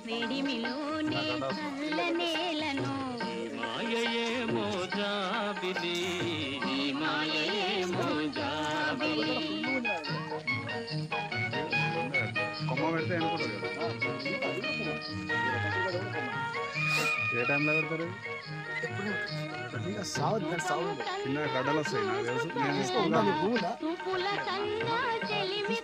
వేడిమిలోని చల్ల నేలను మాయయేమో జాబిలి మాయయేమో జాబిలి కొమ్మ పెడితే అనుకుంటారు ఏ టైంలో పెడతారు చిన్న గడ్డలు వస్తాయి నాకు తెలుసు నేను పువ్వుల కన్నా చెలిమి